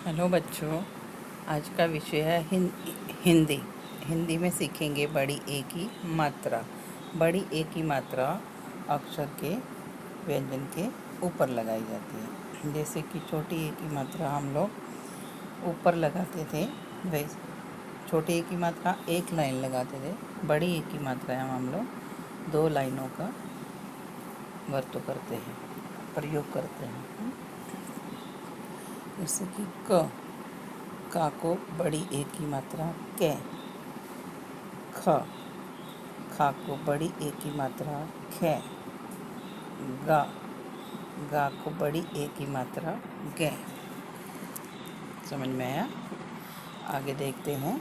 Hello बच्चों, आज का विषय है हिंदी। हिंदी में सीखेंगे बड़ी ए की मात्रा। बड़ी ए की मात्रा अक्षर के व्यंजन के ऊपर लगाई जाती है। जैसे कि छोटी ए की मात्रा हम लोग ऊपर लगाते थे, वैसे छोटी ए की मात्रा एक लाइन लगाते थे। बड़ी ए की मात्रा हम लोग 2 लाइनों का वर्तों करते हैं, प्रयोग करते हैं। जैसे कि का को बड़ी ए की मात्रा कै। खा को बड़ी ए की मात्रा खे। गा को बड़ी ए की मात्रा गे। समझ में आया? आगे देखते हैं।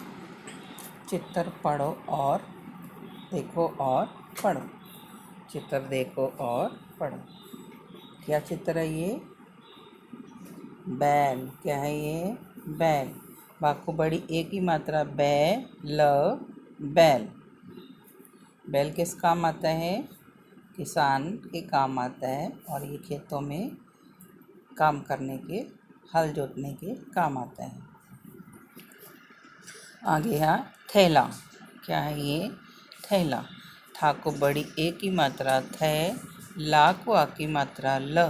चित्र पढ़ो और देखो और पढ़ो। चित्र देखो और पढ़ो। क्या चित्र है ये? बैल। क्या है ये? बैल। बा को बड़ी ए की मात्रा बैल। बैल किस काम आता है? किसान के काम आता है और ये खेतों में काम करने के, हल जोतने के काम आता है। आगे है थैला। क्या है ये? थैला। था को बड़ी ए की मात्रा थे। ला को आ की मात्रा ल।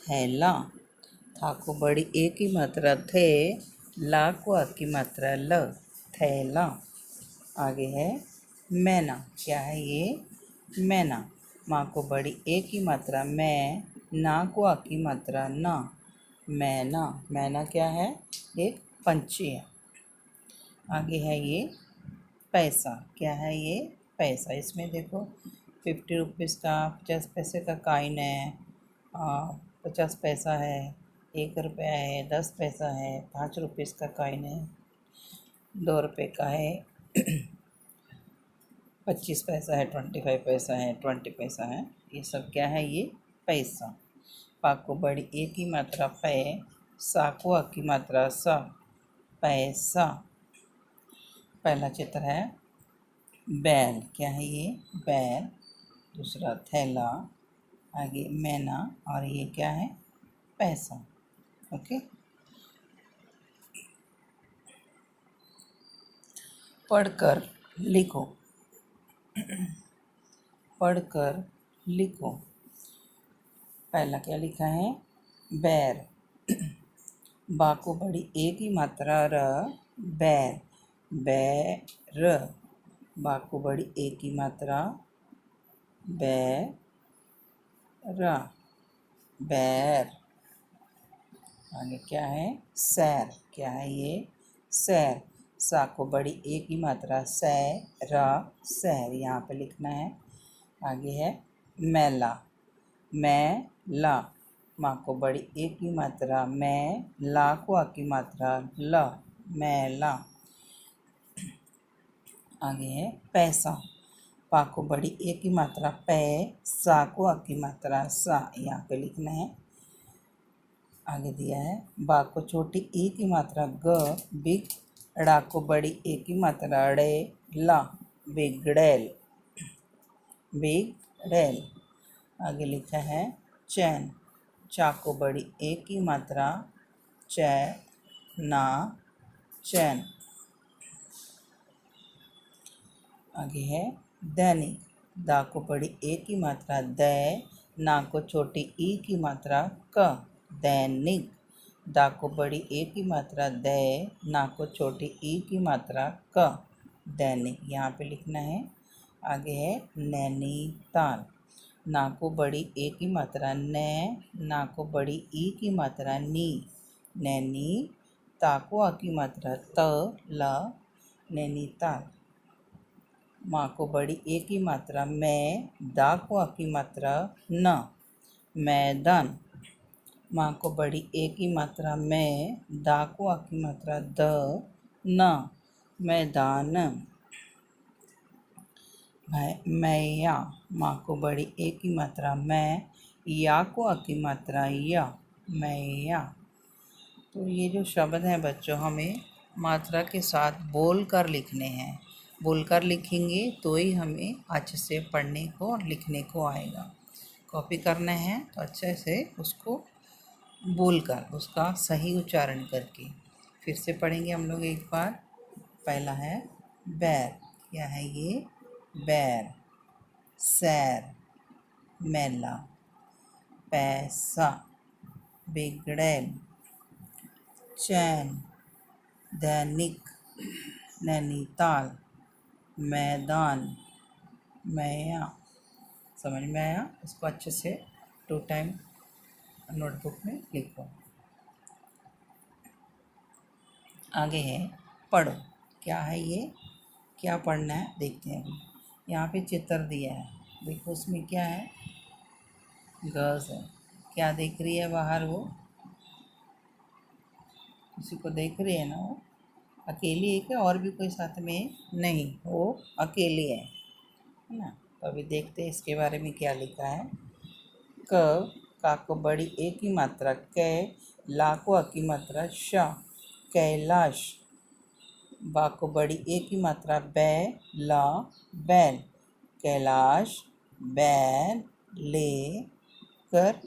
थैला। था को बड़ी ए की मात्रा थे। ला को आ की मात्रा ल। थैला। आगे है मैना। क्या है ये? मैना। माँ को बड़ी ए की मात्रा मैं। ना को आ की मात्रा ना। मैना। मैना क्या है? एक पंछी है। आगे है ये पैसा। क्या है ये? पैसा। इसमें देखो 50 रुपीज़ का, 50 पैसे का कॉइन है, 50 पैसा है, 1 रुपया है, 10 पैसा है, 5 रुपीज़ का कॉइन है, 2 रुपये का है, 25 पैसा है, 25 पैसा है, 20 पैसा है। ये सब क्या है? ये पैसा। पा को बड़ी ए की मात्रा पै। सा को आ की मात्रा सा। पैसा। पहला चित्र है बैल। क्या है ये? बैल। दूसरा थैला। आगे मैना और ये क्या है? पैसा। ओके। पढ़कर लिखो। पढ़कर लिखो। पहला क्या लिखा है? बैर। बा को बड़ी ए की मात्रा र। बैर। बैर। बा को बड़ी ए की मात्रा बैर। बैर। आगे क्या है? सैर। क्या है ये? सैर। सा को बड़ी ए की मात्रा सैर। सैर यहाँ पे लिखना है। आगे है मैला। मैला। माँ को बड़ी ए की मात्रा मैं। ला को आ की मात्रा ल। मैला। आगे है पैसा। पा को बड़ी ए की मात्रा पै। सा को आ की मात्रा सा। यहाँ पे लिखना है। आगे दिया है बा को छोटी ए की मात्रा ग। बिग। ड़ा को बड़ी ए की मात्रा ड़े। ला। बिगड़ैल। बिगड़ैल। आगे लिखा है चैन। चा को बड़ी ए की मात्रा चै। ना। चैन। आगे है दैनिक। दा को बड़ी ए की मात्रा दै। ना को छोटी ई की मात्रा क। दैनिक। दा को बड़ी ए की मात्रा दै। ना को छोटी ई की मात्रा क। दैनिक। यहाँ पे लिखना है। आगे है नैनीताल। ना को बड़ी ए की मात्रा नै। ना को बड़ी ई की मात्रा नी। नैनी। ता को आ की मात्रा त। ल। नैनीताल। माँ को बड़ी ए की मात्रा मैं। दा को आ की मात्रा न। मैदान। माँ को बड़ी ए की मात्रा मैं। दा को आ की मात्रा द। न। मैदान। मैया। माँ को बड़ी ए की मात्रा मैं। या को आ की मात्रा या। मैया। तो ये जो शब्द हैं बच्चों, हमें मात्रा के साथ बोलकर लिखने हैं। बोलकर लिखेंगे तो ही हमें अच्छे से पढ़ने को और लिखने को आएगा। कॉपी करना है तो अच्छे से उसको बोलकर, उसका सही उच्चारण करके। फिर से पढ़ेंगे हम लोग एक बार। पहला है बैर, क्या है ये? बैर। सैर, मेला। पैसा, बिगड़ैल। चैन, दैनिक, नैनीताल। मैदान, मैया। समझ में आया? इसको अच्छे से 2 टाइम नोटबुक में लिखो। आगे है पढ़ो, क्या है ये? क्या पढ़ना है देखते हैं अभी। यहाँ पे चित्र दिया है, देखो उसमें क्या है? गर्ल्स है। क्या देख रही है बाहर वो? किसी को देख रही है ना वो? अकेली है क्या और भी कोई साथ में है? नहीं, वो अकेली है ना? तो अभी देखते हैं इसके बारे में क्या लिखा है। का को बड़ी ए की मात्रा कै, ला को अ की मात्रा शा, कैलाश। बा को बड़ी ए की मात्रा बै, ला, बैल। कैलाश बैल ले कर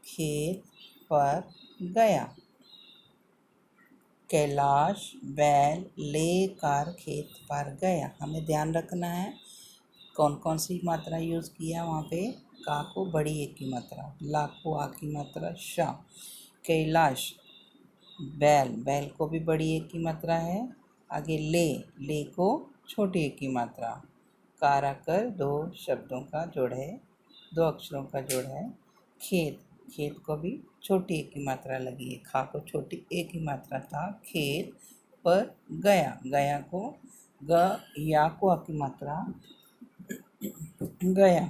खेत पर गया। कैलाश बैल लेकर खेत पर गया। हमें ध्यान रखना है कौन कौन सी मात्रा यूज़ किया वहाँ पे। का को बड़ी एक की मात्रा, ला को आ की मात्रा शा। कैलाश बैल, बैल को भी बड़ी एक की मात्रा है। आगे ले को छोटी एक की मात्रा। कार आकर 2 शब्दों का जोड़ है, 2 अक्षरों का जोड़ है। खेत, खेत को भी छोटी एक की मात्रा लगी है। खा को छोटी एक की मात्रा था। खेत पर गया, गया को ग या को आ की मात्रा गया।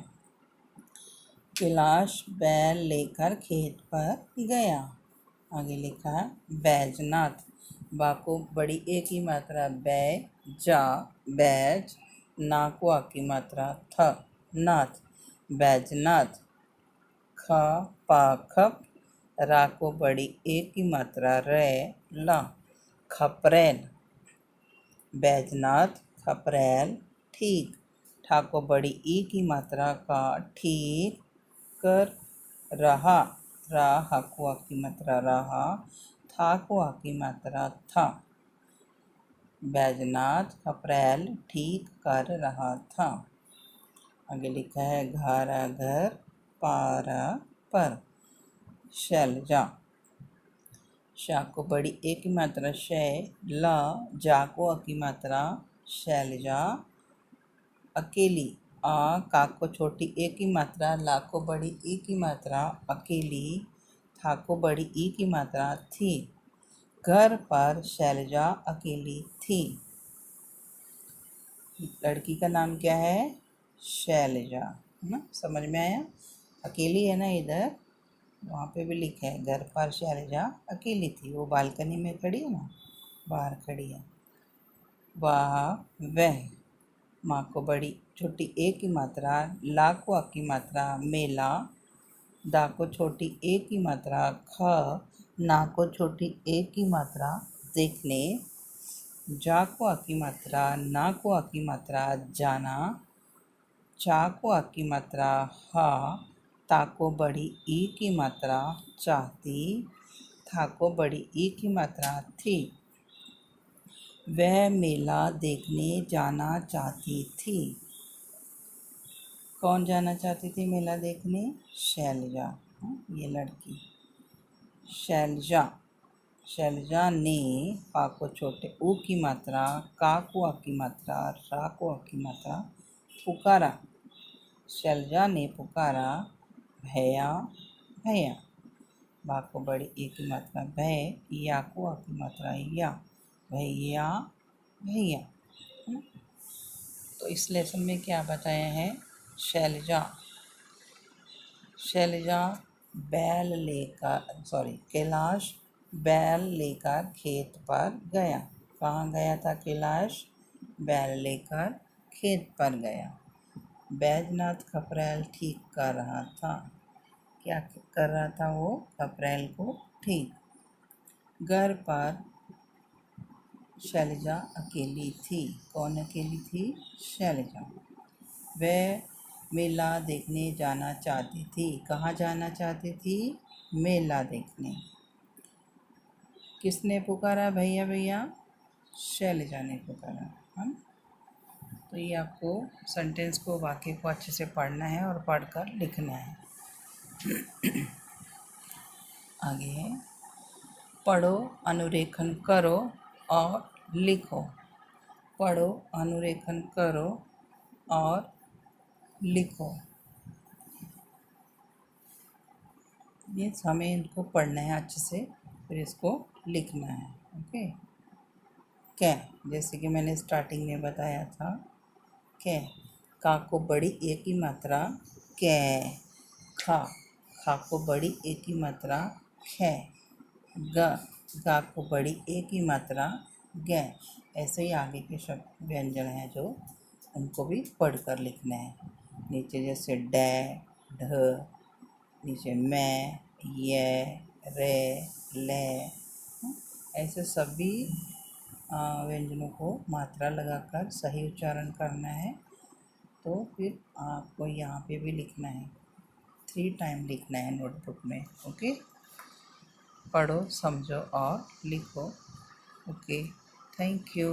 कैलाश बैल लेकर खेत पर गया। आगे लिखा है बैजनाथ। बा को बड़ी ए की मात्रा बै, जा, बैज। ना को आ की मात्रा थ, नाथ। बैजनाथ। ख पा खप, रा को बड़ी ए की मात्रा रै, ला। खपरैल। बैजनाथ खपरैल ठीक। ठा को बड़ी ई की मात्रा का, ठीक कर रहा। रा हा को आ की मात्रा रहा, था को आ की मात्रा था। बैजनाथ खपरैल ठीक कर रहा था। आगे लिखा है घारा घर, पारा पर। शैलजा। शा को बड़ी ए की मात्रा शै, ला, जा को अ की मात्रा शैलजा अकेली। आ का को छोटी ए की मात्रा, ला को बड़ी ई की मात्रा अकेली, था को बड़ी ई की मात्रा थी। घर पर शैलजा अकेली थी। लड़की का नाम क्या है? शैलजा, है ना? समझ में आया? अकेली है ना इधर, वहाँ पे भी लिखा है घर पर शैलजा अकेली थी। वो बालकनी में खड़ी है ना, बाहर खड़ी है। वाह वह। माँ को बड़ी छोटी ए की मात्रा, ला को आ की मात्रा मेला। दा को छोटी ए की मात्रा ख, ना को छोटी ए की मात्रा देखने। जा को आ की मात्रा, ना को आ की मात्रा जाना। चा को आ की मात्रा हा, ता को बड़ी ई की मात्रा चाहती, था को बड़ी ई की मात्रा थी। वह मेला देखने जाना चाहती थी। कौन जाना चाहती थी मेला देखने? शैलजा, ये लड़की। शैलजा, शैलजा ने पा को छोटे ऊ की मात्रा, का को आ की मात्रा, रा को आ की मात्रा पुकारा। शैलजा ने पुकारा भैया भैया। बा को बड़ी ए की मात्रा भै, या को आ की मात्रा या, भैया भैया। तो इस लेसन में क्या बताया है? शैलजा, शैलजा बैल लेकर, कैलाश बैल लेकर खेत पर गया। कहाँ गया था कैलाश? बैल लेकर खेत पर गया। बैजनाथ खपरैल ठीक कर रहा था। क्या कर रहा था वो? खपरैल को ठीक। घर पर शैलजा अकेली थी। कौन अकेली थी? शैलजा। वह मेला देखने जाना चाहती थी। कहाँ जाना चाहती थी? मेला देखने। किसने पुकारा भैया भैया? शैलजा ने पुकारा। हम तो ये आपको सेंटेंस को, वाक्य को अच्छे से पढ़ना है और पढ़कर लिखना है। आगे है, पढ़ो, अनुरेखन करो और लिखो। पढ़ो, अनुरेखन करो और लिखो। ये हमें इनको पढ़ना है अच्छे से, फिर इसको लिखना है। ओके। कै, जैसे कि मैंने स्टार्टिंग में बताया था, कै, का को बड़ी ए की मात्रा कै। खा, खा को बड़ी ए की मात्रा खे। ग, गा को बड़ी ए की मात्रा गै। ऐसे ही आगे के शब्द व्यंजन हैं जो उनको भी पढ़कर लिखना है। नीचे जैसे डै, ढ, नीचे मैं, ये, रे, ले, ऐसे सभी व्यंजनों को मात्रा लगाकर सही उच्चारण करना है। तो फिर आपको यहाँ पे भी लिखना है, 3 टाइम लिखना है नोटबुक में। ओके। पढ़ो, समझो और लिखो। Okay, thank you.